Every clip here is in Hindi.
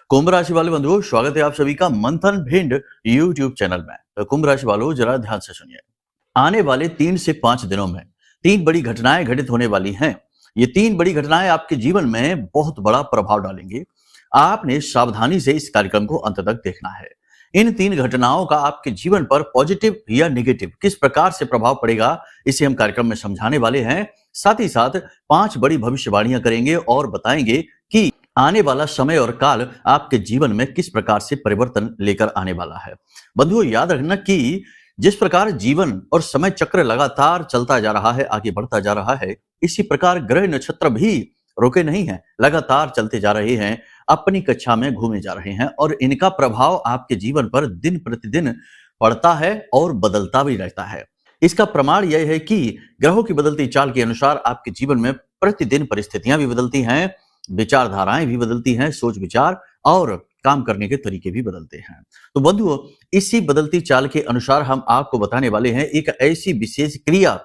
कुंभ राशि वाले बंधुओं, स्वागत है आप सभी का मंथन भिंड यूट्यूब चैनल में। तो कुंभ राशि वालों, जरा ध्यान से सुनिए। आने वाले 3 से 5 दिनों में 3 बड़ी घटनाएं घटित होने वाली हैं। ये 3 बड़ी घटनाएं आपके जीवन में बहुत बड़ा प्रभाव डालेंगी। आपने सावधानी से इस कार्यक्रम को अंत तक देखना है। इन 3 घटनाओं का आपके जीवन पर पॉजिटिव या नेगेटिव किस प्रकार से प्रभाव पड़ेगा, इसे हम कार्यक्रम में समझाने वाले हैं। साथ ही साथ 5 बड़ी भविष्यवाणियां करेंगे और बताएंगे कि आने वाला समय और काल आपके जीवन में किस प्रकार से परिवर्तन लेकर आने वाला है। बंधुओं, याद रखना कि जिस प्रकार जीवन और समय चक्र लगातार चलता जा रहा है, आगे बढ़ता जा रहा है, इसी प्रकार ग्रह नक्षत्र भी रुके नहीं हैं, लगातार चलते जा रहे हैं, अपनी कक्षा में घूमे जा रहे हैं और इनका प्रभाव आपके जीवन पर दिन प्रतिदिन पड़ता है और बदलता भी रहता है। इसका प्रमाण यह है कि ग्रहों की बदलती चाल के अनुसार आपके जीवन में प्रतिदिन परिस्थितियां भी बदलती हैं, विचारधाराएं भी बदलती हैं, सोच विचार और काम करने के तरीके भी बदलते हैं। तो बंधुओं, इसी बदलती चाल के अनुसार हम आपको बताने वाले हैं एक ऐसी विशेष क्रिया।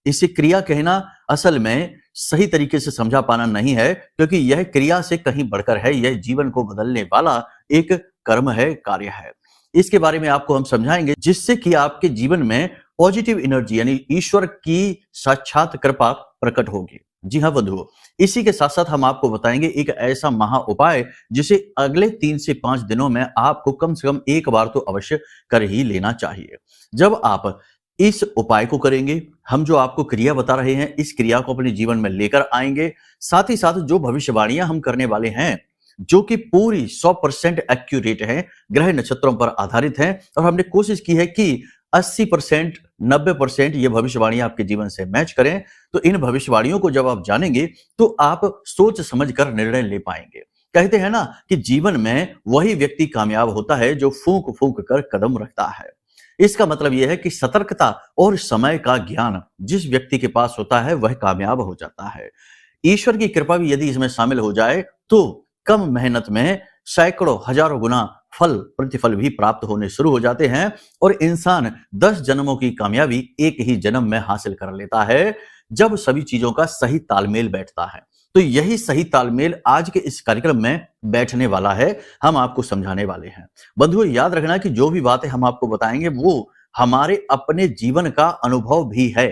इसे क्रिया कहना असल में सही तरीके से समझा पाना नहीं है, क्योंकि यह क्रिया से कहीं बढ़कर है। यह जीवन को बदलने वाला एक कर्म है, कार्य है। इसके बारे में आपको हम समझाएंगे, जिससे कि आपके जीवन में पॉजिटिव एनर्जी यानी ईश्वर की साक्षात कृपा प्रकट होगी। जी हाँ बंधुओं, इसी के साथ साथ हम आपको बताएंगे एक ऐसा महा उपाय जिसे अगले 3 से 5 दिनों में आपको कम से कम एक बार तो अवश्य कर ही लेना चाहिए। जब आप इस उपाय को करेंगे, हम जो आपको क्रिया बता रहे हैं, इस क्रिया को अपने जीवन में लेकर आएंगे। साथ ही साथ जो भविष्यवाणियां हम करने वाले हैं, जो कि पूरी 100% एक्यूरेट है, ग्रह नक्षत्रों पर आधारित है और हमने कोशिश की है कि 80% 90% ये भविष्यवाणियां आपके जीवन से मैच करें। तो इन भविष्यवाणियों को जब आप जानेंगे तो आप सोच समझकर निर्णय ले पाएंगे। कहते हैं ना कि जीवन में वही व्यक्ति कामयाब होता है जो फूंक फूंक कर कदम रखता है। इसका मतलब यह है कि सतर्कता और समय का ज्ञान जिस व्यक्ति के पास होता है, वह कामयाब हो जाता है। ईश्वर की कृपा भी यदि इसमें शामिल हो जाए तो कम मेहनत में सैकड़ों हजारों गुना फल प्रतिफल भी प्राप्त होने शुरू हो जाते हैं और इंसान 10 जन्मों की कामयाबी एक ही जन्म में हासिल कर लेता है, जब सभी चीजों का सही तालमेल बैठता है। तो यही सही तालमेल आज के इस कार्यक्रम में बैठने वाला है, हम आपको समझाने वाले हैं। बंधुओं, याद रखना कि जो भी बातें हम आपको बताएंगे वो हमारे अपने जीवन का अनुभव भी है।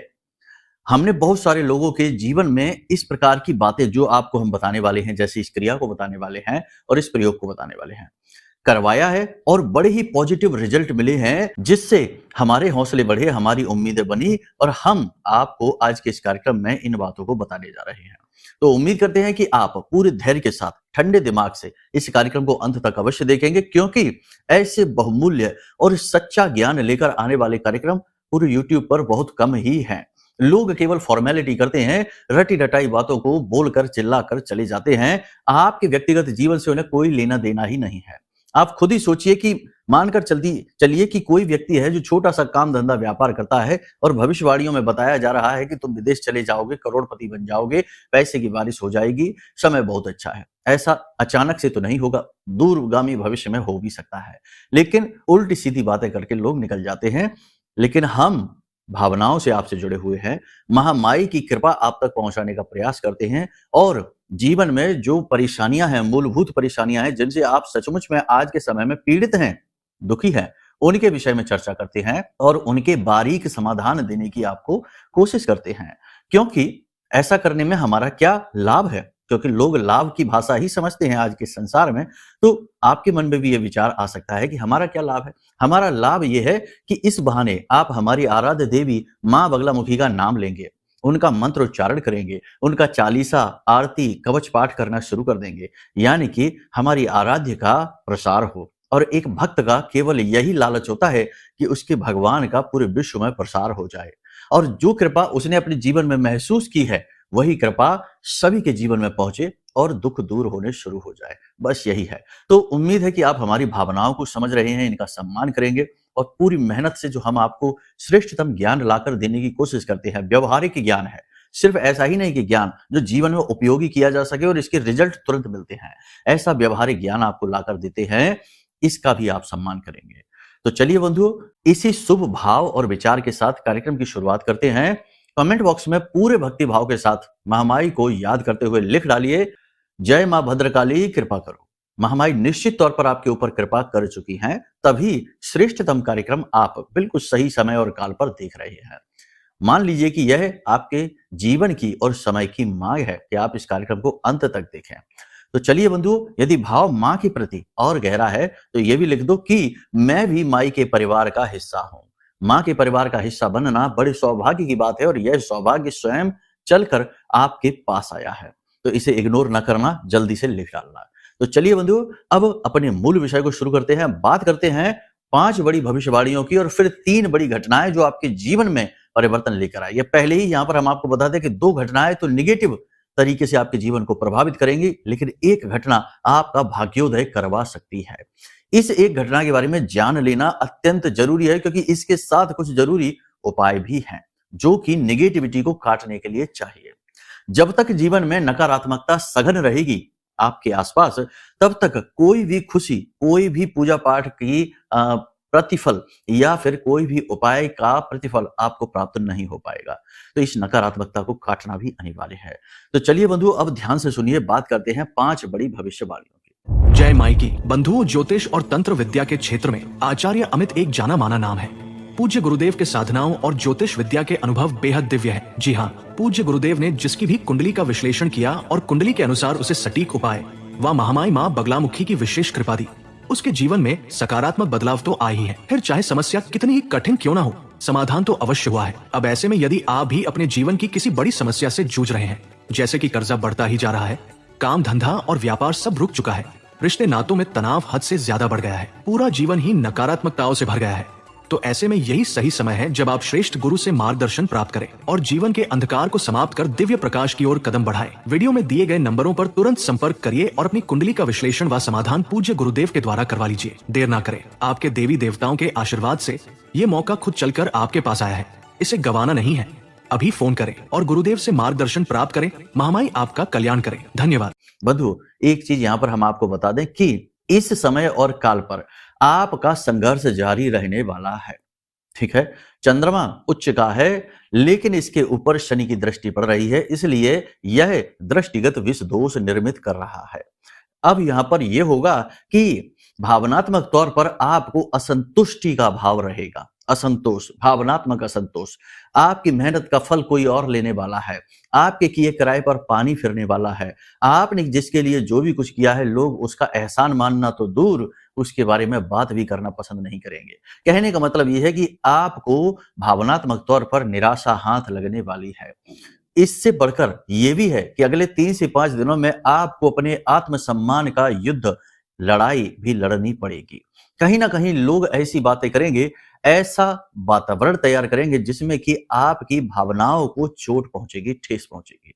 हमने बहुत सारे लोगों के जीवन में इस प्रकार की बातें जो आपको हम बताने वाले हैं, जैसे इस क्रिया को बताने वाले हैं और इस प्रयोग को बताने वाले हैं, करवाया है और बड़े ही पॉजिटिव रिजल्ट मिले हैं, जिससे हमारे हौसले बढ़े, हमारी उम्मीदें बनी और हम आपको आज के इस कार्यक्रम में इन बातों को बताने जा रहे हैं। तो उम्मीद करते हैं कि आप पूरे धैर्य के साथ ठंडे दिमाग से इस कार्यक्रम को अंत तक अवश्य देखेंगे, क्योंकि ऐसे बहुमूल्य और सच्चा ज्ञान लेकर आने वाले कार्यक्रम पूरे YouTube पर बहुत कम ही हैं। लोग केवल फॉर्मेलिटी करते हैं, रटी रटाई बातों को बोलकर चिल्लाकर चले जाते हैं। आपके व्यक्तिगत जीवन से उन्हें कोई लेना देना ही नहीं है। आप खुद ही सोचिए कि मानकर चलिए कि कोई व्यक्ति है जो छोटा सा काम धंधा व्यापार करता है और भविष्यवाणियों में बताया जा रहा है कि तुम विदेश चले जाओगे, करोड़पति बन जाओगे, पैसे की बारिश हो जाएगी, समय बहुत अच्छा है। ऐसा अचानक से तो नहीं होगा, दूरगामी भविष्य में हो भी सकता है, लेकिन उल्टी सीधी बातें करके लोग निकल जाते हैं। लेकिन हम भावनाओं से आपसे जुड़े हुए हैं, महामाई की कृपा आप तक पहुंचाने का प्रयास करते हैं और जीवन में जो परेशानियां हैं, मूलभूत परेशानियां हैं, जिनसे आप सचमुच में आज के समय में पीड़ित हैं, दुखी हैं, उनके विषय में चर्चा करते हैं और उनके बारीक समाधान देने की आपको कोशिश करते हैं। क्योंकि ऐसा करने में हमारा क्या लाभ है, क्योंकि लोग लाभ की भाषा ही समझते हैं आज के संसार में। तो आपके मन में भी ये विचार आ सकता है कि हमारा क्या लाभ है। हमारा लाभ ये है कि इस बहाने आप हमारी आराध्य देवी मां बगलामुखी का नाम लेंगे, उनका मंत्र उच्चारण करेंगे, उनका चालीसा, आरती, कवच पाठ करना शुरू कर देंगे, यानी कि हमारी आराध्य का प्रसार हो। और एक भक्त का केवल यही लालच होता है कि उसके भगवान का पूरे विश्व में प्रसार हो जाए और जो कृपा उसने अपने जीवन में महसूस की है, वही कृपा सभी के जीवन में पहुंचे और दुख दूर होने शुरू हो जाए। बस यही है। तो उम्मीद है कि आप हमारी भावनाओं को समझ रहे हैं, इनका सम्मान करेंगे और पूरी मेहनत से जो हम आपको श्रेष्ठतम ज्ञान लाकर देने की कोशिश करते हैं, व्यवहारिक ज्ञान है। सिर्फ ऐसा ही नहीं कि ज्ञान जो जीवन में उपयोगी किया जा सके और इसके रिजल्ट तुरंत मिलते हैं, ऐसा व्यवहारिक ज्ञान आपको लाकर देते हैं, इसका भी आप सम्मान करेंगे। तो चलिए बंधुओं, इसी शुभ भाव और विचार के साथ कार्यक्रम की शुरुआत करते हैं। कमेंट बॉक्स में पूरे भक्ति भाव के साथ महामाई को याद करते हुए लिख डालिए, जय मां भद्रकाली कृपा करो। महामाई निश्चित तौर पर आपके ऊपर कृपा कर चुकी हैं, तभी श्रेष्ठतम कार्यक्रम आप बिल्कुल सही समय और काल पर देख रहे हैं। मान लीजिए कि यह आपके जीवन की और समय की मांग है कि आप इस कार्यक्रम को अंत तक देखें। तो चलिए बंधुओं, यदि भाव माँ के प्रति और गहरा है तो ये भी लिख दो कि मैं भी माई के परिवार का हिस्सा हूँ। माँ के परिवार का हिस्सा बनना बड़े सौभाग्य की बात है और यह सौभाग्य स्वयं चलकर आपके पास आया है। तो इसे इग्नोर न करना, जल्दी से लिख डालना। तो चलिए बंधुओं, अब अपने मूल विषय को शुरू करते हैं। बात करते हैं 5 बड़ी भविष्यवाणियों की और फिर 3 बड़ी घटनाएं जो आपके जीवन में परिवर्तन लेकर आए। ये पहले ही यहाँ पर हम आपको बता दें कि 2 घटनाएं तो निगेटिव तरीके से आपके जीवन को प्रभावित करेंगी, लेकिन एक घटना आपका भाग्योदय करवा सकती है। इस एक घटना के बारे में जान लेना अत्यंत जरूरी है, क्योंकि इसके साथ कुछ जरूरी उपाय भी हैं जो कि निगेटिविटी को काटने के लिए चाहिए। जब तक जीवन में नकारात्मकता सघन रहेगी आपके आसपास, तब तक कोई भी खुशी, कोई भी पूजा पाठ की प्रतिफल या फिर कोई भी उपाय का प्रतिफल आपको प्राप्त नहीं हो पाएगा। तो इस नकारात्मकता को काटना भी अनिवार्य है। तो चलिए बंधुओं, अब ध्यान से सुनिए, बात करते हैं 5 बड़ी भविष्यवाणियों की। जय माई की। बंधुओं, ज्योतिष और तंत्र विद्या के क्षेत्र में आचार्य अमित एक जाना माना नाम है। पूज्य गुरुदेव के साधनाओं और ज्योतिष विद्या के अनुभव बेहद दिव्य है। जी हाँ, पूज्य गुरुदेव ने जिसकी भी कुंडली का विश्लेषण किया और कुंडली के अनुसार उसे सटीक उपाय व महामाई माँ बगलामुखी की विशेष कृपा दी, उसके जीवन में सकारात्मक बदलाव तो आ ही है। फिर चाहे समस्या कितनी ही कठिन क्यों ना हो, समाधान तो अवश्य हुआ है। अब ऐसे में यदि आप भी अपने जीवन की किसी बड़ी समस्या से जूझ रहे हैं, जैसे कि कर्जा बढ़ता ही जा रहा है, काम धंधा और व्यापार सब रुक चुका है, रिश्ते नातों में तनाव हद से ज्यादा बढ़ गया है, पूरा जीवन ही नकारात्मकताओं से भर गया है, तो ऐसे में यही सही समय है जब आप श्रेष्ठ गुरु से मार्गदर्शन प्राप्त करें और जीवन के अंधकार को समाप्त कर दिव्य प्रकाश की ओर कदम बढ़ाएं। वीडियो में दिए गए नंबरों पर तुरंत संपर्क करिए और अपनी कुंडली का विश्लेषण व समाधान पूज्य गुरुदेव के द्वारा करवा लीजिए। देर ना करें, आपके देवी देवताओं के आशीर्वाद से ये मौका खुद चलकर आपके पास आया है, इसे गंवाना नहीं है। अभी फोन करें और गुरुदेव से मार्गदर्शन प्राप्त करें। महामाई आपका कल्याण करें। धन्यवाद। बंधु, एक चीज यहाँ पर हम आपको बता दें कि इस समय और काल पर आपका संघर्ष जारी रहने वाला है। ठीक है, चंद्रमा उच्च का है, लेकिन इसके ऊपर शनि की दृष्टि पड़ रही है, इसलिए यह दृष्टिगत विष दोष निर्मित कर रहा है। अब यहां पर यह होगा कि भावनात्मक तौर पर आपको असंतुष्टि का भाव रहेगा। असंतोष, भावनात्मक असंतोष, आपकी मेहनत का फल कोई और लेने वाला है, आपके किए किराए पर पानी फिरने वाला है। आपने जिसके लिए जो भी कुछ किया है, लोग उसका एहसान मानना तो दूर, उसके बारे में बात भी करना पसंद नहीं करेंगे। कहने का मतलब यह है कि आपको भावनात्मक तौर पर निराशा हाथ लगने वाली है। इससे बढ़कर यह भी है कि अगले 3 से 5 दिनों में आपको अपने आत्मसम्मान का युद्ध, लड़ाई भी लड़नी पड़ेगी। कहीं ना कहीं लोग ऐसी बातें करेंगे, ऐसा वातावरण तैयार करेंगे जिसमें कि आपकी भावनाओं को चोट पहुंचेगी, ठेस पहुंचेगी।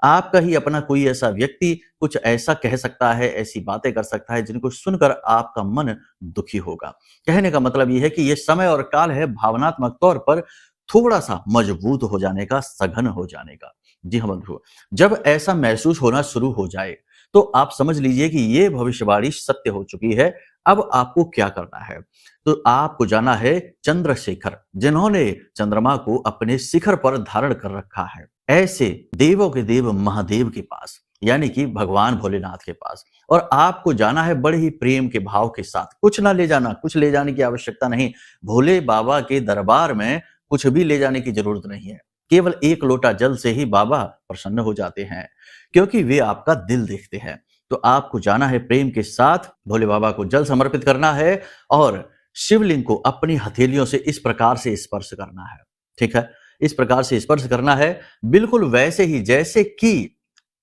आपका ही अपना कोई ऐसा व्यक्ति कुछ ऐसा कह सकता है, ऐसी बातें कर सकता है जिनको सुनकर आपका मन दुखी होगा। कहने का मतलब यह है कि यह समय और काल है भावनात्मक तौर पर थोड़ा सा मजबूत हो जाने का, सघन हो जाने का। जी हाँ बंधुओं, जब ऐसा महसूस होना शुरू हो जाए तो आप समझ लीजिए कि यह भविष्यवाणी सत्य हो चुकी है। अब आपको क्या करना है? तो आपको जाना है चंद्रशेखर, जिन्होंने चंद्रमा को अपने शिखर पर धारण कर रखा है, ऐसे देवों के देव महादेव के पास, यानी कि भगवान भोलेनाथ के पास। और आपको जाना है बड़े ही प्रेम के भाव के साथ। कुछ ना ले जाना, कुछ ले जाने की आवश्यकता नहीं। भोले बाबा के दरबार में कुछ भी ले जाने की जरूरत नहीं है। केवल 1 लोटा जल से ही बाबा प्रसन्न हो जाते हैं, क्योंकि वे आपका दिल देखते हैं। तो आपको जाना है प्रेम के साथ, भोले बाबा को जल समर्पित करना है और शिवलिंग को अपनी हथेलियों से इस प्रकार से स्पर्श करना है। ठीक है, इस प्रकार से स्पर्श करना है, बिल्कुल वैसे ही जैसे कि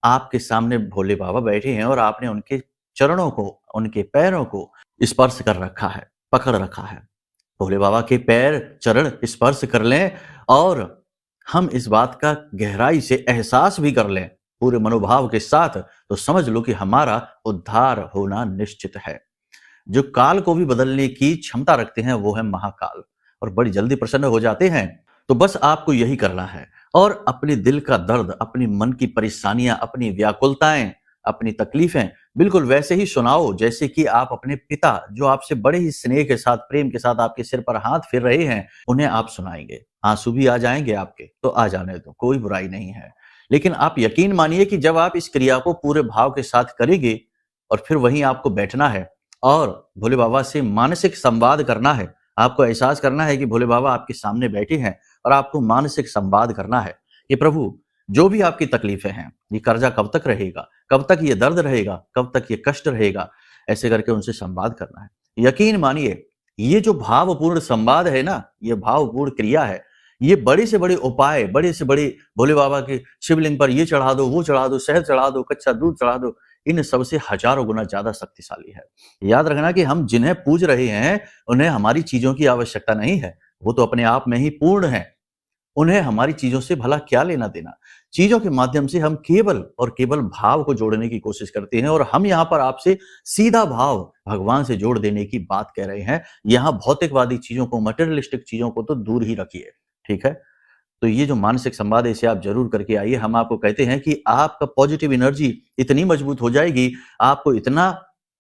आपके सामने भोले बाबा बैठे हैं और आपने उनके चरणों को, उनके पैरों को स्पर्श कर रखा है, पकड़ रखा है। भोले बाबा के पैर, चरण स्पर्श कर लें और हम इस बात का गहराई से एहसास भी कर लें पूरे मनोभाव के साथ, तो समझ लो कि हमारा उद्धार होना निश्चित है। जो काल को भी बदलने की क्षमता रखते हैं वो है महाकाल, और बड़ी जल्दी प्रसन्न हो जाते हैं। तो बस आपको यही करना है और अपने दिल का दर्द, अपनी मन की परेशानियां, अपनी व्याकुलताएं, अपनी तकलीफें बिल्कुल वैसे ही सुनाओ जैसे कि आप अपने पिता, जो आपसे बड़े ही स्नेह के साथ, प्रेम के साथ आपके सिर पर हाथ फेर रहे हैं, उन्हें आप सुनाएंगे। आंसू भी आ जाएंगे आपके, तो आ जाने दो, कोई बुराई नहीं है। लेकिन आप यकीन मानिए कि जब आप इस क्रिया को पूरे भाव के साथ करेंगे और फिर वहीं आपको बैठना है और भोले बाबा से मानसिक संवाद करना है। आपको एहसास करना है कि भोले बाबा आपके सामने बैठे हैं और आपको मानसिक संवाद करना है कि प्रभु, जो भी आपकी तकलीफें हैं, ये कर्जा कब तक रहेगा, कब तक ये दर्द रहेगा, कब तक ये कष्ट रहेगा, ऐसे करके उनसे संवाद करना है। यकीन मानिए, ये जो भावपूर्ण संवाद है ना, ये भावपूर्ण क्रिया है, ये बड़े से बड़े उपाय, बड़े से बड़े भोले बाबा के शिवलिंग पर ये चढ़ा दो, वो चढ़ा दो, शहद चढ़ा दो, कच्चा दूध चढ़ा दो, इन सबसे हजारों गुना ज्यादा शक्तिशाली है। याद रखना कि हम जिन्हें पूज रहे हैं, उन्हें हमारी चीजों की आवश्यकता नहीं है, वो तो अपने आप में ही पूर्ण है। उन्हें हमारी चीजों से भला क्या लेना देना। चीजों के माध्यम से हम केवल और केवल भाव को जोड़ने की कोशिश करते हैं, और हम यहाँ पर आपसे सीधा भाव भगवान से जोड़ देने की बात कह रहे हैं। यहाँ भौतिकवादी चीजों को, मटेरियलिस्टिक चीजों को तो दूर ही रखिए, ठीक है। तो ये जो मानसिक संवाद है, इसे आप जरूर करके आइए। हम आपको कहते हैं कि आपका पॉजिटिव एनर्जी इतनी मजबूत हो जाएगी, आपको इतना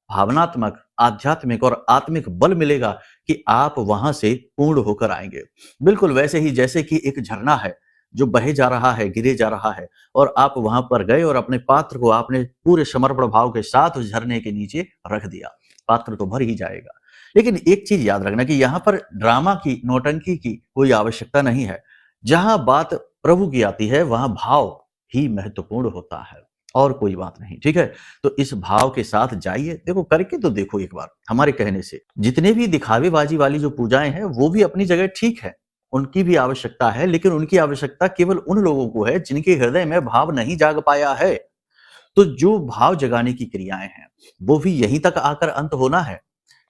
भावनात्मक, आध्यात्मिक और आत्मिक बल मिलेगा कि आप वहां से पूर्ण होकर आएंगे। बिल्कुल वैसे ही जैसे कि एक झरना है जो बहे जा रहा है, गिरे जा रहा है, और आप वहां पर गए और अपने पात्र को आपने पूरे समर्पण भाव के साथ उस झरने के नीचे रख दिया, पात्र तो भर ही जाएगा। लेकिन एक चीज याद रखना कि यहाँ पर ड्रामा की, नौटंकी की कोई आवश्यकता नहीं है। जहां बात प्रभु की आती है, वहां भाव ही महत्वपूर्ण होता है और कोई बात नहीं, ठीक है। तो इस भाव के साथ जाइए, देखो करके तो देखो एक बार हमारे कहने से। जितने भी दिखावेबाजी वाली जो पूजाएं हैं, वो भी अपनी जगह ठीक है, उनकी भी आवश्यकता है, लेकिन उनकी आवश्यकता केवल उन लोगों को है जिनके हृदय में भाव नहीं जाग पाया है। तो जो भाव जगाने की क्रियाएं हैं, वो भी यहीं तक आकर अंत होना है,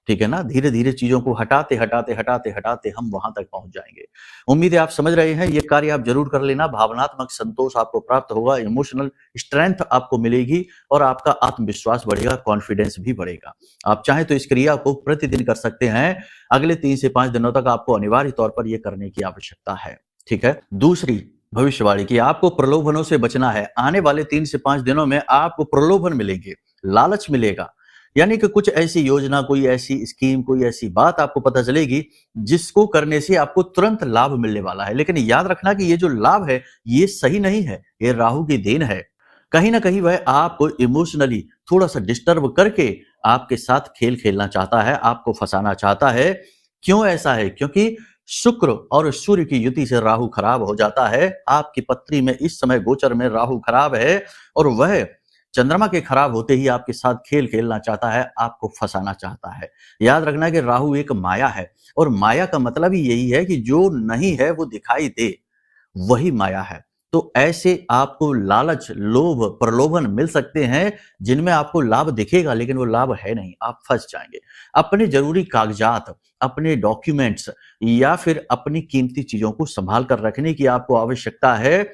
ठीक है ना। धीरे धीरे चीजों को हटाते हटाते हटाते हटाते हम वहां तक पहुंच जाएंगे। उम्मीद है आप समझ रहे हैं। ये कार्य आप जरूर कर लेना, भावनात्मक संतोष आपको प्राप्त होगा, इमोशनल स्ट्रेंथ आपको मिलेगी और आपका आत्मविश्वास बढ़ेगा, कॉन्फिडेंस भी बढ़ेगा। आप चाहें तो इस क्रिया को प्रतिदिन कर सकते हैं। अगले 3 से 5 दिनों तक आपको अनिवार्य तौर पर यह करने की आवश्यकता है, ठीक है। दूसरी भविष्यवाणी की, आपको प्रलोभनों से बचना है। आने वाले 3 से 5 दिनों में आपको प्रलोभन मिलेंगे, लालच मिलेगा, यानी कि कुछ ऐसी योजना, कोई ऐसी स्कीम, कोई ऐसी बात आपको पता चलेगी जिसको करने से आपको तुरंत लाभ मिलने वाला है। लेकिन याद रखना कि ये जो लाभ है, ये सही नहीं है, ये राहु की देन है। कहीं ना कहीं वह आपको इमोशनली थोड़ा सा डिस्टर्ब करके आपके साथ खेल खेलना चाहता है, आपको फंसाना चाहता है। क्यों ऐसा है? क्योंकि शुक्र और सूर्य की युति से राहु खराब हो जाता है। आपकी पत्री में इस समय गोचर में राहु खराब है और वह चंद्रमा के खराब होते ही आपके साथ खेल खेलना चाहता है, आपको फंसाना चाहता है। याद रखना कि राहु एक माया है और माया का मतलब ही यही है कि जो नहीं है वो दिखाई दे, वही माया है। तो ऐसे आपको लालच, लोभ, प्रलोभन मिल सकते हैं जिनमें आपको लाभ दिखेगा, लेकिन वो लाभ है नहीं, आप फंस जाएंगे। अपने जरूरी कागजात, अपने डॉक्यूमेंट्स या फिर अपनी कीमती चीजों को संभाल कर रखने की आपको आवश्यकता है।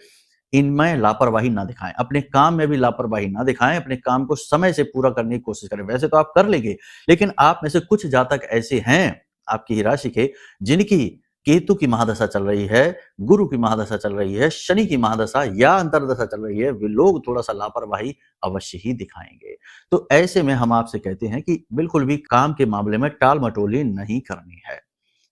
इनमें लापरवाही ना दिखाएं, अपने काम में भी लापरवाही ना दिखाएं, अपने काम को समय से पूरा करने की कोशिश करें। वैसे तो आप कर लेंगे, लेकिन आप में से कुछ जातक ऐसे हैं आपकी ही राशि के, जिनकी केतु की महादशा चल रही है, गुरु की महादशा चल रही है, शनि की महादशा या अंतर्दशा चल रही है, वे लोग थोड़ा सा लापरवाही अवश्य ही दिखाएंगे। तो ऐसे में हम आपसे कहते हैं कि बिल्कुल भी काम के मामले में टाल मटोली नहीं करनी है।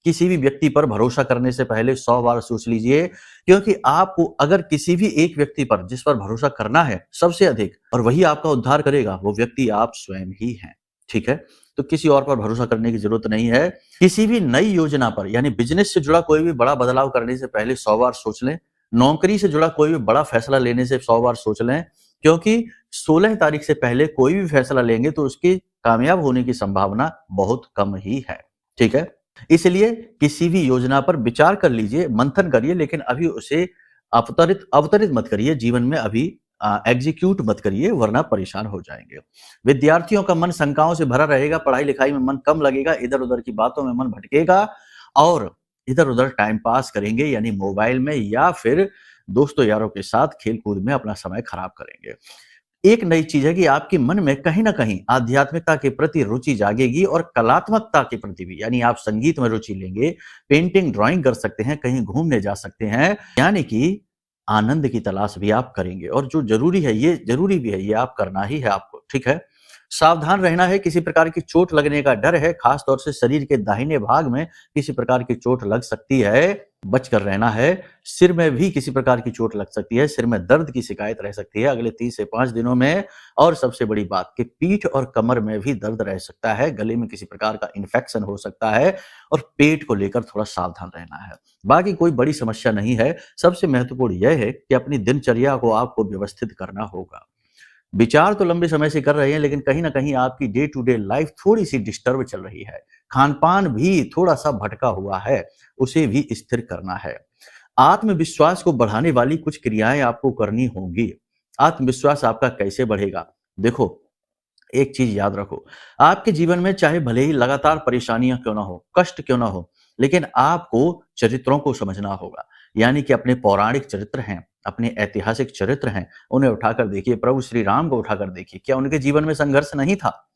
किसी भी व्यक्ति पर भरोसा करने से पहले 100 बार सोच लीजिए, क्योंकि आपको अगर किसी भी एक व्यक्ति पर, जिस पर भरोसा करना है सबसे अधिक, और वही आपका उद्धार करेगा, वो व्यक्ति आप स्वयं ही हैं, ठीक है। तो किसी और पर भरोसा करने की जरूरत नहीं है। किसी भी नई योजना पर, यानी बिजनेस से जुड़ा कोई भी बड़ा बदलाव करने से पहले 100 बार सोच लें। नौकरी से जुड़ा कोई भी बड़ा फैसला लेने से 100 बार सोच लें, क्योंकि 16 तारीख से पहले कोई भी फैसला लेंगे तो उसकी कामयाब होने की संभावना बहुत कम ही है, ठीक है। इसलिए किसी भी योजना पर विचार कर लीजिए, मंथन करिए, लेकिन अभी उसे अवतरित मत करिए, जीवन में अभी एग्जीक्यूट मत करिए, वरना परेशान हो जाएंगे। विद्यार्थियों का मन शंकाओं से भरा रहेगा, पढ़ाई लिखाई में मन कम लगेगा, इधर उधर की बातों में मन भटकेगा और इधर उधर टाइम पास करेंगे, यानी मोबाइल में या फिर दोस्तों यारों के साथ खेल कूद में अपना समय खराब करेंगे। एक नई चीज है कि आपके मन में कहीं ना कहीं आध्यात्मिकता के प्रति रुचि जागेगी और कलात्मकता के प्रति भी, यानी आप संगीत में रुचि लेंगे, पेंटिंग, ड्राइंग कर सकते हैं, कहीं घूमने जा सकते हैं, यानी कि आनंद की तलाश भी आप करेंगे। और जो जरूरी है, ये जरूरी भी है, ये आप करना ही है आपको, ठीक है। सावधान रहना है, किसी प्रकार की चोट लगने का डर है, खास तौर से शरीर के दाहिने भाग में किसी प्रकार की चोट लग सकती है, बचकर रहना है। सिर में भी किसी प्रकार की चोट लग सकती है, सिर में दर्द की शिकायत रह सकती है अगले 3 से 5 दिनों में। और सबसे बड़ी बात कि पीठ और कमर में भी दर्द रह सकता है, गले में किसी प्रकार का इन्फेक्शन हो सकता है और पेट को लेकर थोड़ा सावधान रहना है। बाकी कोई बड़ी समस्या नहीं है। सबसे महत्वपूर्ण यह है कि अपनी दिनचर्या को आपको व्यवस्थित करना होगा। विचार तो लंबे समय से कर रहे हैं, लेकिन कहीं न कहीं आपकी डे टू डे लाइफ थोड़ी-सी डिस्टर्ब चल रही है। खान-पान भी थोड़ा-सा भटका हुआ है, उसे भी स्थिर करना है। आत्मविश्वास को बढ़ाने वाली कुछ क्रियाएँ आपको करनी होंगी। आत्मविश्वास आपका कैसे बढ़ेगा? देखो, एक चीज़ याद रखो, आपके जीवन में चाहे भले ही लगातार परेशानियाँ क्यों ना हो, कष्ट क्यों ना हो, लेकिन आपको चरित्रों को समझना होगा। यानी कि अपने पौराणिक चरित्र हैं, अपने ऐतिहासिक चरित्र हैं, उन्हें उठाकर देखिए। प्रभु श्री राम को उठाकर देखिए, क्या उनके जीवन में संघर्ष नहीं था?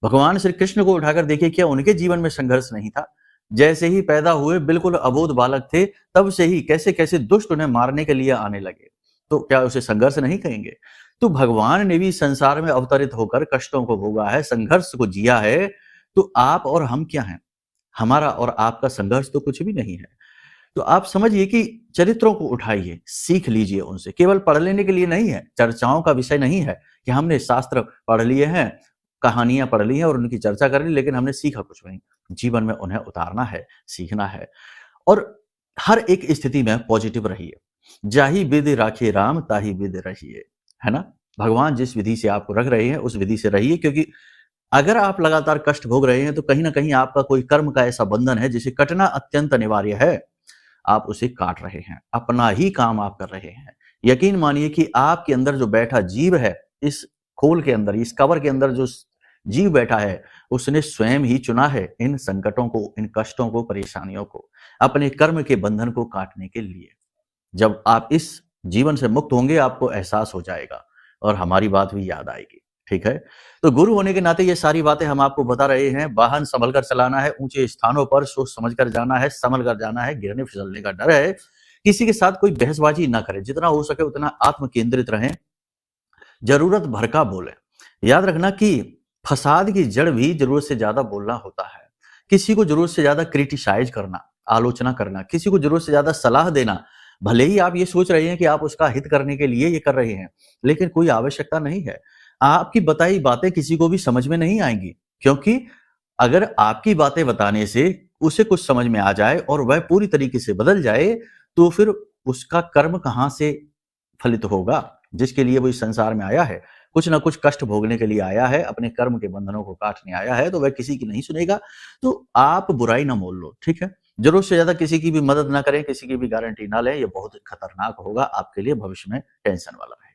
भगवान श्री कृष्ण को उठाकर देखिए, क्या उनके जीवन में संघर्ष नहीं था? जैसे ही पैदा हुए बिल्कुल अबोध बालक थे, तब से ही कैसे-कैसे दुष्ट उन्हें मारने के लिए आने लगे। तो क्या उसे संघर्ष नहीं कहेंगे? तो भगवान ने भी संसार में अवतरित होकर कष्टों को भोगा है, संघर्ष को जिया है, तो आप और हम क्या हैं? हमारा और आपका संघर्ष तो कुछ भी नहीं है। तो आप समझिए कि चरित्रों को उठाइए, सीख लीजिए उनसे। केवल पढ़ लेने के लिए नहीं है, चर्चाओं का विषय नहीं है कि हमने शास्त्र पढ़ लिए हैं, कहानियाँ पढ़ ली हैं और उनकी चर्चा कर ली, लेकिन हमने सीखा कुछ नहीं। जीवन में उन्हें उतारना है, सीखना है और हर एक स्थिति में पॉजिटिव रहिए। जाहि विधि राखे राम, ताहि विधि रहिए, है ना? भगवान जिस विधि से आपको रख रहे हैं, उस विधि से रहिए, क्योंकि अगर आप लगातार कष्ट भोग रहे हैं, तो कहीं न कहीं आपका कोई कर्म का ऐसा बंधन है, जिसे कटना अत्यंत अनिवार्य है। आप उसे काट रहे हैं, अपना ही काम आप कर रहे हैं। यकीन मानिए कि आपके अंदर जो बैठा जीव है, इस खोल के अंदर, इस कवर के अंदर जो जीव बैठा है, उसने स्वयं ही चुना है इन संकटों को, इन कष्टों को, परेशानियों को, अपने कर्म के बंधन को काटने के लिए। जब आप इस जीवन से मुक्त होंगे, आपको एहसास हो जाएगा और हमारी बात भी याद आएगी। ठीक है? तो गुरु होने के नाते ये सारी बातें हम आपको बता रहे हैं। वाहन संभल कर चलाना है, ऊंचे स्थानों पर सोच समझ कर जाना है, संभल कर जाना है, गिरने फिसलने का डर है। किसी के साथ कोई बहसबाजी ना करें, जितना हो सके उतना आत्म केंद्रित रहें, जरूरत भर का बोले। याद रखना कि फसाद की जड़ भी जरूरत से ज्यादा बोलना होता है। किसी को जरूरत से ज्यादा क्रिटिसाइज करना, आलोचना करना, किसी को जरूरत से ज्यादा सलाह देना, भले ही आप ये सोच रहे हैं कि आप उसका हित करने के लिए ये कर रहे हैं, लेकिन कोई आवश्यकता नहीं है। आपकी बताई बातें किसी को भी समझ में नहीं आएंगी, क्योंकि अगर आपकी बातें बताने से उसे कुछ समझ में आ जाए और वह पूरी तरीके से बदल जाए, तो फिर उसका कर्म कहाँ से फलित होगा? जिसके लिए वो इस संसार में आया है, कुछ ना कुछ कष्ट भोगने के लिए आया है, अपने कर्म के बंधनों को काटने आया है, तो वह किसी की नहीं सुनेगा। तो आप बुराई ना मोल लो, ठीक है? जरूरत से ज्यादा किसी की भी मदद ना करें, किसी की भी गारंटी ना लें, ये बहुत खतरनाक होगा आपके लिए, भविष्य में टेंशन वाला रहेगा।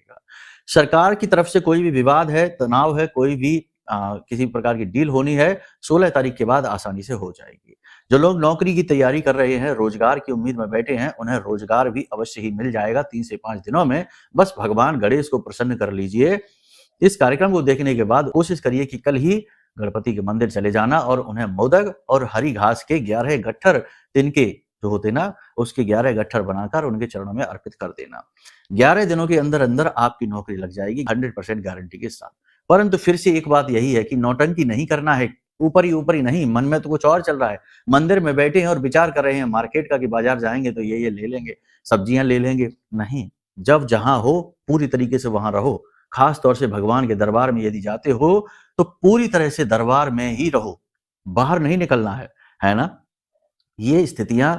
सरकार की तरफ से कोई भी विवाद है, तनाव है, कोई भी किसी प्रकार की डील होनी है, 16 तारीख के बाद आसानी से हो जाएगी। जो लोग नौकरी की तैयारी कर रहे हैं, रोजगार की उम्मीद में बैठे हैं, उन्हें रोजगार भी अवश्य ही मिल जाएगा 3 से 5 दिनों में। बस भगवान गणेश को प्रसन्न कर लीजिए। इस कार्यक्रम को देखने के बाद कोशिश करिए कि कल ही गणपति के मंदिर चले जाना और उन्हें मोदक और हरी घास के 11 गट्ठर तिनके जो होते ना, उसके 11 गट्ठर बनाकर उनके चरणों में अर्पित कर देना। 11 दिनों के अंदर अंदर आपकी नौकरी लग जाएगी 100% गारंटी के साथ। परंतु फिर से एक बात यही है कि नौटंकी नहीं करना है, ऊपर ही नहीं, मन में तो कुछ और चल रहा है। मंदिर में बैठे हैं और विचार कर रहे हैं मार्केट का कि बाजार जाएंगे तो ये ले लेंगे, सब्जियां ले लेंगे। नहीं, जब जहां हो पूरी तरीके से वहां रहो। खास तौर से भगवान के दरबार में यदि जाते हो तो पूरी तरह से दरबार में ही रहो, बाहर नहीं निकलना है ना? ये स्थितियां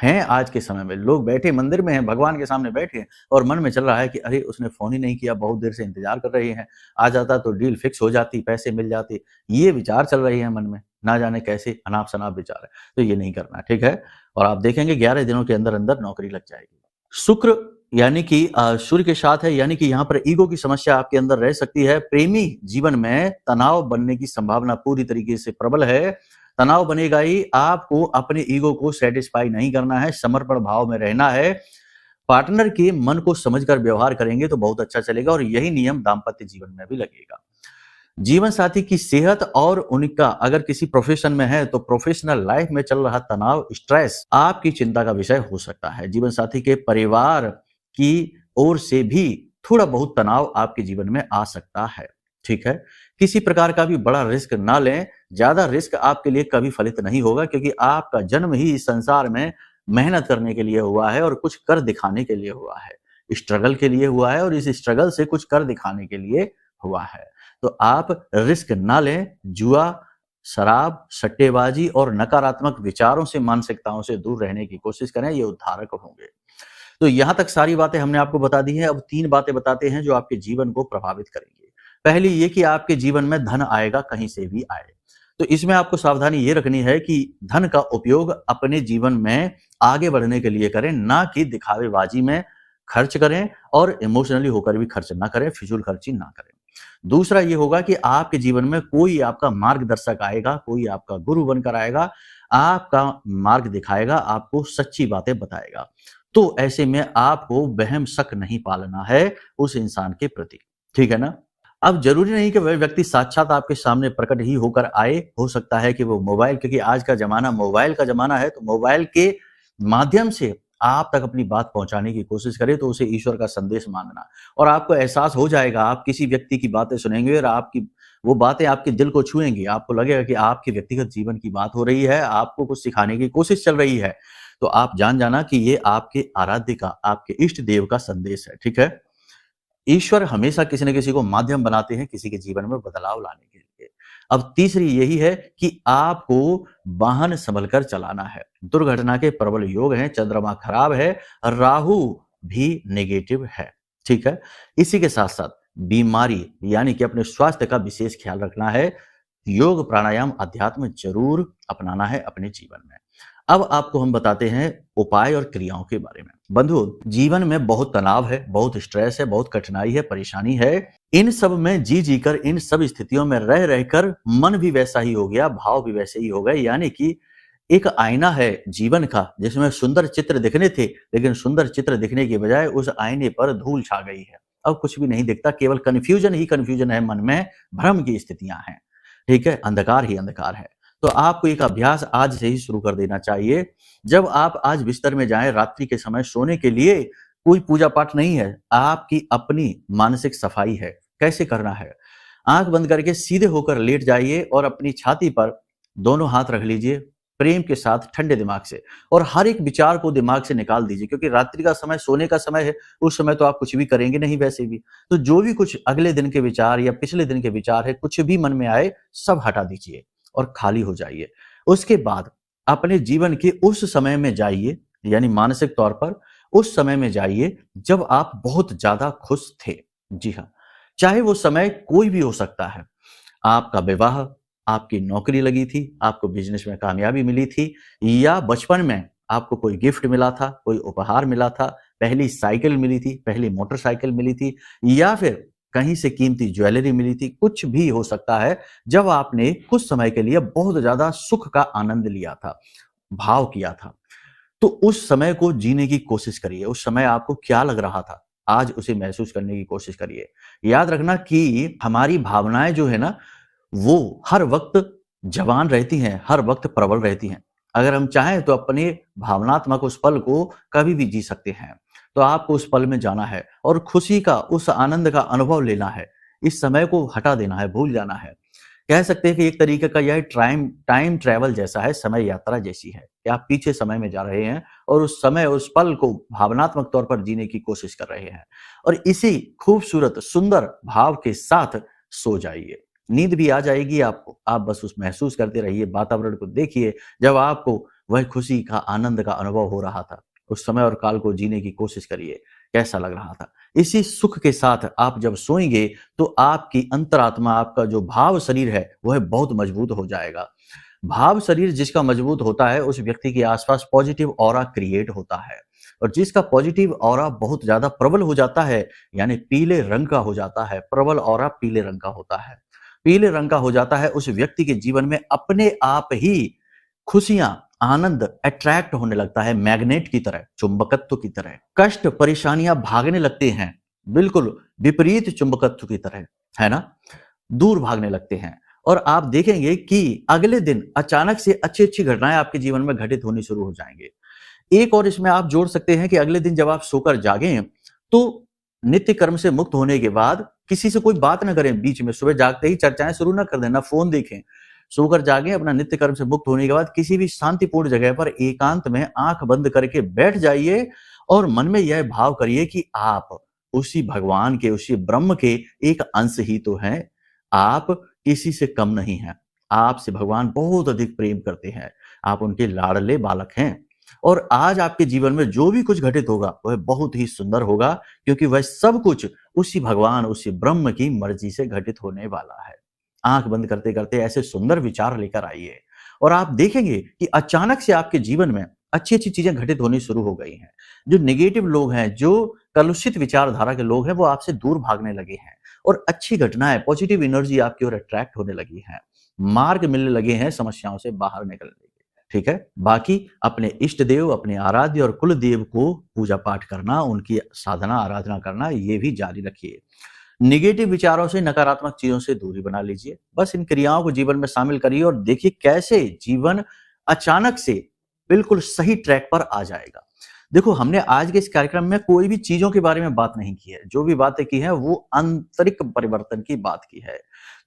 हैं आज के समय में। लोग बैठे मंदिर में हैं, भगवान के सामने बैठे हैं और मन में चल रहा है कि अरे उसने फोन ही नहीं किया, बहुत देर से इंतजार कर रहे हैं, आ जाता तो डील फिक्स हो जाती, पैसे मिल जाते। ये विचार चल रहे हैं मन में, ना जाने कैसे अनाप शनाप विचार है। तो ये नहीं करना, ठीक है? और आप देखेंगे 11 दिनों के अंदर अंदर नौकरी लग जाएगी। शुक्र यानी कि सूर्य के साथ है, यानी कि यहाँ पर ईगो की समस्या आपके अंदर रह सकती है। प्रेमी जीवन में तनाव बनने की संभावना पूरी तरीके से प्रबल है। तनाव बनेगा ही, आपको अपने ईगो को सेटिस्फाई नहीं करना है, समर्पण भाव में रहना है। पार्टनर के मन को समझकर व्यवहार करेंगे तो बहुत अच्छा चलेगा और यही नियम दाम्पत्य जीवन में भी लगेगा। जीवन साथी की सेहत और उनका अगर किसी प्रोफेशन में है तो प्रोफेशनल लाइफ में चल रहा तनाव, स्ट्रेस आपकी चिंता का विषय हो सकता है। जीवन साथी के परिवार की ओर से भी थोड़ा बहुत तनाव आपके जीवन में आ सकता है, ठीक है। किसी प्रकार का भी बड़ा रिस्क ना लें, ज्यादा रिस्क आपके लिए कभी फलित नहीं होगा, क्योंकि आपका जन्म ही इस संसार में मेहनत करने के लिए हुआ है और कुछ कर दिखाने के लिए हुआ है, स्ट्रगल के लिए हुआ है और इस स्ट्रगल से कुछ कर दिखाने के लिए हुआ है। तो आप रिस्क ना लें, जुआ, शराब, सट्टेबाजी और नकारात्मक विचारों से, मानसिकताओं से दूर रहने की कोशिश करें, ये उद्धारक होंगे। तो यहां तक सारी बातें हमने आपको बता दी हैं। अब 3 बातें बताते हैं जो आपके जीवन को प्रभावित करेंगी। पहली ये कि आपके जीवन में धन आएगा, कहीं से भी आए। तो इसमें आपको सावधानी ये रखनी है कि धन का उपयोग अपने जीवन में आगे बढ़ने के लिए करें, ना कि दिखावेबाजी में खर्च करें और इमोशनली होकर भी खर्च ना करें, फिजूल खर्ची ना करें। दूसरा ये होगा कि आपके जीवन में कोई आपका मार्गदर्शक आएगा, कोई आपका गुरु बनकर आएगा, आपका मार्ग दिखाएगा, आपको सच्ची बातें बताएगा। तो ऐसे में आपको वहम शक नहीं पालना है उस इंसान के प्रति, ठीक है ना? अब जरूरी नहीं कि वह व्यक्ति साक्षात आपके सामने प्रकट ही होकर आए, हो सकता है कि वो मोबाइल, क्योंकि आज का जमाना मोबाइल का जमाना है, तो मोबाइल के माध्यम से आप तक अपनी बात पहुंचाने की कोशिश करे, तो उसे ईश्वर का संदेश मानना, और आपको एहसास हो जाएगा, आप किसी व्यक्ति की बातें सुनेंगे और आपकी वो बातें आपके दिल को छुएंगी, आपको लगेगा कि आपके व्यक्तिगत जीवन की बात हो रही है, आपको कुछ सिखाने की कोशिश चल रही है, तो आप जान जाना कि ये आपके आराध्य का, आपके इष्ट देव का संदेश है, ठीक है। ईश्वर हमेशा किसी न किसी को माध्यम बनाते हैं किसी के जीवन में बदलाव लाने के लिए। अब तीसरी यही है कि आपको वाहन संभल कर चलाना है। दुर्घटना के प्रबल योग हैं, चंद्रमा खराब है, राहु भी नेगेटिव है, ठीक है। इसी के साथ साथ बीमारी यानी कि अपने स्वास्थ्य का विशेष ख्याल रखना है। योग, प्राणायाम, अध्यात्म जरूर अपनाना है अपने जीवन में। अब आपको हम बताते हैं उपाय और क्रियाओं के बारे में। बंधुओं, जीवन में बहुत तनाव है, बहुत स्ट्रेस है, बहुत कठिनाई है, परेशानी है। इन सब में जी कर, इन सब स्थितियों में रह रहकर मन भी वैसा ही हो गया, भाव भी वैसे ही हो गए। यानी कि एक आईना है जीवन का, जिसमें सुंदर चित्र दिखने थे, लेकिन सुंदर चित्र दिखने के बजाय उस आईने पर धूल छा गई है। अब कुछ भी नहीं दिखता, केवल कन्फ्यूजन ही कन्फ्यूजन है, मन में भ्रम की स्थितियां हैं, ठीक है, अंधकार ही अंधकार है। तो आपको एक अभ्यास आज से ही शुरू कर देना चाहिए। जब आप आज बिस्तर में जाएं रात्रि के समय सोने के लिए, कोई पूजा पाठ नहीं है, आपकी अपनी मानसिक सफाई है। कैसे करना है? आंख बंद करके सीधे होकर लेट जाइए और अपनी छाती पर दोनों हाथ रख लीजिए, प्रेम के साथ, ठंडे दिमाग से, और हर एक विचार को दिमाग से निकाल दीजिए, क्योंकि रात्रि का समय सोने का समय है। उस समय तो आप कुछ भी करेंगे नहीं वैसे भी। तो जो भी कुछ अगले दिन के विचार या पिछले दिन के विचार है, कुछ भी मन में आए, सब हटा दीजिए और खाली हो जाइए। उसके बाद अपने जीवन के उस समय में जाइए, यानी मानसिक तौर पर उस समय में जाइए जब आप बहुत ज्यादा खुश थे। जी हाँ, चाहे वो समय कोई भी हो सकता है। आपका विवाह, आपकी नौकरी लगी थी, आपको बिजनेस में कामयाबी मिली थी, या बचपन में आपको कोई गिफ्ट मिला था, कोई उपहार मिला था, पहली साइकिल मिली थी, पहली मोटरसाइकिल मिली थी, या फिर कहीं से कीमती ज्वेलरी मिली थी। कुछ भी हो सकता है, जब आपने कुछ समय के लिए बहुत ज्यादा सुख का आनंद लिया था, भाव किया था, तो उस समय को जीने की कोशिश करिए। उस समय आपको क्या लग रहा था, आज उसे महसूस करने की कोशिश करिए। याद रखना कि हमारी भावनाएं जो है ना, वो हर वक्त जवान रहती हैं, हर वक्त प्रबल रहती हैं। अगर हम चाहें तो अपने भावनात्मक उस पल को कभी भी जी सकते हैं। तो आपको उस पल में जाना है और खुशी का, उस आनंद का अनुभव लेना है। इस समय को हटा देना है, भूल जाना है। कह सकते हैं कि एक तरीके का यह टाइम ट्रैवल जैसा है, समय यात्रा जैसी है कि आप पीछे समय में जा रहे हैं और उस समय, उस पल को भावनात्मक तौर पर जीने की कोशिश कर रहे हैं, और इसी खूबसूरत सुंदर भाव के साथ सो जाइए। नींद भी आ जाएगी आपको, आप बस उस महसूस करते रहिए, वातावरण को देखिए जब आपको वह खुशी का, आनंद का अनुभव हो रहा था। उस समय और काल को जीने की कोशिश करिए, कैसा लग रहा था। इसी सुख के साथ आप जब सोएंगे तो आपकी अंतरात्मा, आपका जो भाव शरीर है, वह बहुत मजबूत हो जाएगा। भाव शरीर जिसका मजबूत होता है, उस व्यक्ति के आसपास पॉजिटिव ऑरा क्रिएट होता है, और जिसका पॉजिटिव ऑरा बहुत ज्यादा प्रबल हो जाता है, यानी पीले रंग का हो जाता है, प्रबल ऑरा पीले रंग का होता है, पीले रंग का हो जाता है, उस व्यक्ति के जीवन में अपने आप ही खुशियां, आनंद अट्रैक्ट होने लगता है, मैग्नेट की तरह, चुंबकत्व की तरह। कष्ट, परेशानियां भागने लगते हैं, बिल्कुल विपरीत चुंबकत्व की तरह, है ना, दूर भागने लगते हैं। और आप देखेंगे कि अगले दिन अचानक से अच्छी अच्छी घटनाएं आपके जीवन में घटित होनी शुरू हो जाएंगे। एक और इसमें आप जोड़ सकते हैं कि अगले दिन जब आप सोकर जागें, तो नित्य कर्म से मुक्त होने के बाद किसी से कोई बात ना करें बीच में, सुबह जागते ही चर्चाएं शुरू ना कर दें, ना फोन देखें, सोकर जागें, अपना नित्य कर्म से मुक्त होने के बाद किसी भी शांतिपूर्ण जगह पर एकांत में आंख बंद करके बैठ जाइए और मन में यह भाव करिए कि आप उसी भगवान के, उसी ब्रह्म के एक अंश ही तो हैं। आप किसी से कम नहीं हैं, आपसे भगवान बहुत अधिक प्रेम करते हैं, आप उनके लाडले बालक हैं और आज आपके जीवन में जो भी कुछ घटित होगा वह बहुत ही सुंदर होगा, क्योंकि वह सब कुछ उसी भगवान, उसी ब्रह्म की मर्जी से घटित होने वाला है। आंख बंद करते करते ऐसे सुंदर विचार लेकर आइए और आप देखेंगे कि अचानक से आपके जीवन में अच्छी अच्छी चीजें घटित होनी शुरू हो गई हैं। जो नेगेटिव लोग हैं, जो कलुषित विचारधारा के लोग हैं, वो आपसे दूर भागने लगे हैं और अच्छी घटनाएं, पॉजिटिव एनर्जी आपकी ओर अट्रैक्ट होने लगी है, मार्ग मिलने लगे हैं समस्याओं से बाहर निकलने के। ठीक है, बाकी अपने इष्ट देव, अपने आराध्य और कुल देव को पूजा पाठ करना, उनकी साधना आराधना करना, ये भी जारी रखिए। निगेटिव विचारों से, नकारात्मक चीजों से दूरी बना लीजिए। बस इन क्रियाओं को जीवन में शामिल करिए और देखिए कैसे जीवन अचानक से बिल्कुल सही ट्रैक पर आ जाएगा। देखो, हमने आज के इस कार्यक्रम में कोई भी चीजों के बारे में बात नहीं की है, जो भी बातें की है वो आंतरिक परिवर्तन की बात की है।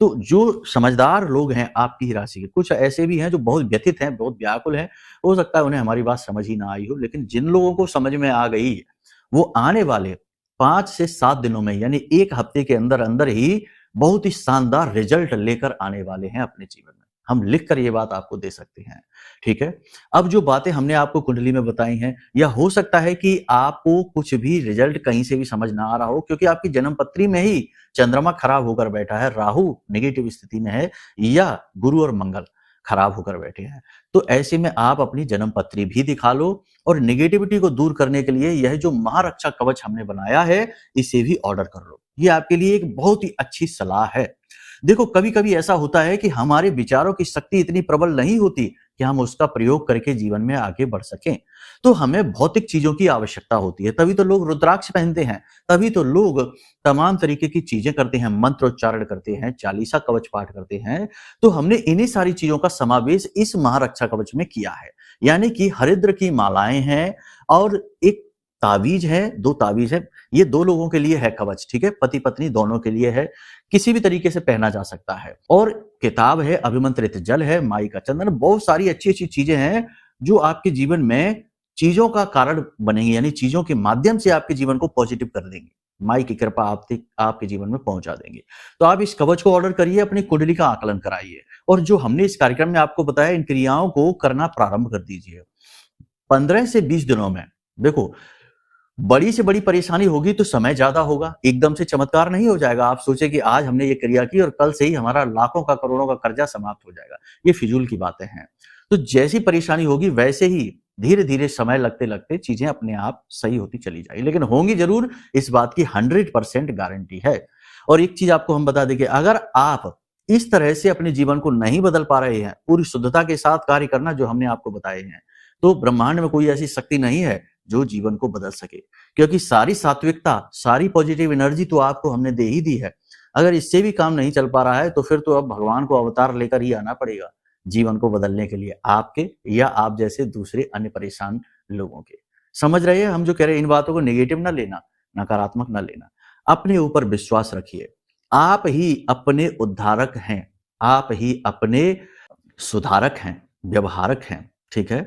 तो जो समझदार लोग हैं आपकी ही राशि के, कुछ ऐसे भी हैं जो बहुत व्यथित हैं, बहुत व्याकुल हैं, हो सकता है उन्हें हमारी बात समझ ही ना आई हो, लेकिन जिन लोगों को समझ में आ गई वो आने वाले 5 से 7 दिनों में, यानी 1 हफ्ते के अंदर अंदर ही बहुत ही शानदार रिजल्ट लेकर आने वाले हैं अपने जीवन में। हम लिखकर ये बात आपको दे सकते हैं। ठीक है, अब जो बातें हमने आपको कुंडली में बताई हैं, या हो सकता है कि आपको कुछ भी रिजल्ट कहीं से भी समझ ना आ रहा हो, क्योंकि आपकी जन्म पत्री में ही चंद्रमा खराब होकर बैठा है, राहु नेगेटिव स्थिति में है, या गुरु और मंगल खराब होकर बैठे हैं। तो ऐसे में आप अपनी जन्म पत्री भी दिखा लो और नेगेटिविटी को दूर करने के लिए यह जो महारक्षा कवच हमने बनाया है, इसे भी ऑर्डर कर लो। ये आपके लिए एक बहुत ही अच्छी सलाह है। देखो, कभी कभी ऐसा होता है कि हमारे विचारों की शक्ति इतनी प्रबल नहीं होती कि हम उसका प्रयोग करके जीवन में आगे बढ़ सकें। तो हमें भौतिक चीजों की आवश्यकता होती है, तभी तो लोग रुद्राक्ष पहनते हैं, तभी तो लोग तमाम तरीके की चीजें करते हैं, मंत्रोच्चारण करते हैं, चालीसा कवच पाठ करते हैं। तो हमने इन्हीं सारी चीजों का समावेश इस महारक्षा कवच में किया है, यानी कि हरिद्र की मालाएं हैं और एक तावीज है, 2 तावीज है। ये 2 लोगों के लिए है कवच, ठीक है, पति पत्नी दोनों के लिए है, किसी भी तरीके से पहना जा सकता है। और किताब है, अभिमंत्रित जल है, माई का चंदन, बहुत सारी अच्छी अच्छी चीजें हैं जो आपके जीवन में चीजों का कारण बनेंगी, यानी चीजों के माध्यम से आपके जीवन को पॉजिटिव कर देंगे, माई की कृपा आपके जीवन में पहुंचा देंगे। तो आप इस कवच को ऑर्डर करिए, अपनी कुंडली का आकलन कराइए और जो हमने इस कार्यक्रम में आपको बताया, इन क्रियाओं को करना प्रारंभ कर दीजिए। 15 से 20 दिनों में देखो, बड़ी से बड़ी परेशानी होगी तो समय ज्यादा होगा, एकदम से चमत्कार नहीं हो जाएगा। आप सोचे कि आज हमने ये क्रिया की और कल से ही हमारा लाखों का, करोड़ों का कर्जा समाप्त हो जाएगा, ये फिजूल की बातें हैं। तो जैसी परेशानी होगी वैसे ही धीरे धीरे समय लगते लगते चीजें अपने आप सही होती चली जाएगी, लेकिन होंगी जरूर, इस बात की 100% गारंटी है। और एक चीज आपको हम बता दें कि अगर आप इस तरह से अपने जीवन को नहीं बदल पा रहे हैं, पूरी शुद्धता के साथ कार्य करना जो हमने आपको बताए हैं, तो ब्रह्मांड में कोई ऐसी शक्ति नहीं है जो जीवन को बदल सके, क्योंकि सारी सात्विकता, सारी पॉजिटिव एनर्जी तो आपको हमने दे ही दी है। अगर इससे भी काम नहीं चल पा रहा है तो फिर तो अब भगवान को अवतार लेकर ही आना पड़ेगा जीवन को बदलने के लिए, आपके या आप जैसे दूसरे अन्य परेशान लोगों के। समझ रहे हैं हम जो कह रहे हैं? इन बातों को नेगेटिव ना लेना, नकारात्मक ना लेना, अपने ऊपर विश्वास रखिए। आप ही अपने उद्धारक हैं, आप ही अपने सुधारक हैं, व्यवहारक हैं। ठीक है,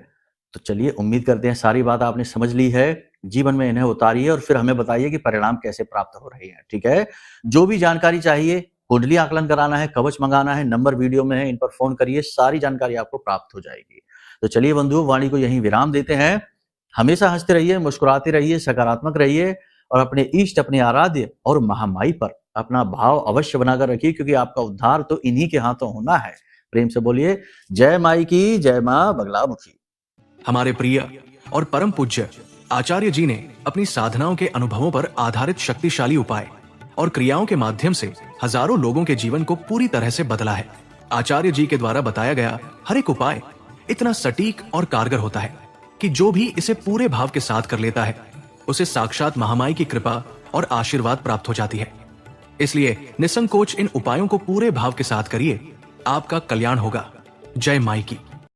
तो चलिए, उम्मीद करते हैं सारी बात आपने समझ ली है, जीवन में इन्हें उतारिए और फिर हमें बताइए कि परिणाम कैसे प्राप्त हो रहे हैं। ठीक है, जो भी जानकारी चाहिए, कुंडली आकलन कराना है, कवच मंगाना है, नंबर वीडियो में है, इन पर फोन करिए, सारी जानकारी आपको प्राप्त हो जाएगी। तो चलिए बंधुओं, वाणी को यहीं विराम देते हैं। हमेशा हंसते रहिए, मुस्कुराते रहिए, सकारात्मक रहिए और अपने इष्ट, अपने आराध्य और महामाई पर अपना भाव अवश्य बनाकर रखिए, क्योंकि आपका उद्धार तो इन्हीं के हाथों होना है। प्रेम से बोलिए जय माई की, जय मां बगलामुखी। हमारे प्रिय और परम पूज्य आचार्य जी ने अपनी साधनाओं के अनुभवों पर आधारित शक्तिशाली उपाय और क्रियाओं के माध्यम से हजारों लोगों के जीवन को पूरी तरह से बदला है। आचार्य जी के द्वारा बताया गया हर एक उपाय इतना सटीक और कारगर होता है कि जो भी इसे पूरे भाव के साथ कर लेता है, उसे साक्षात महामाई की कृपा और आशीर्वाद प्राप्त हो जाती है। इसलिए निसंकोच इन उपायों को पूरे भाव के साथ करिए, आपका कल्याण होगा। जय माई की।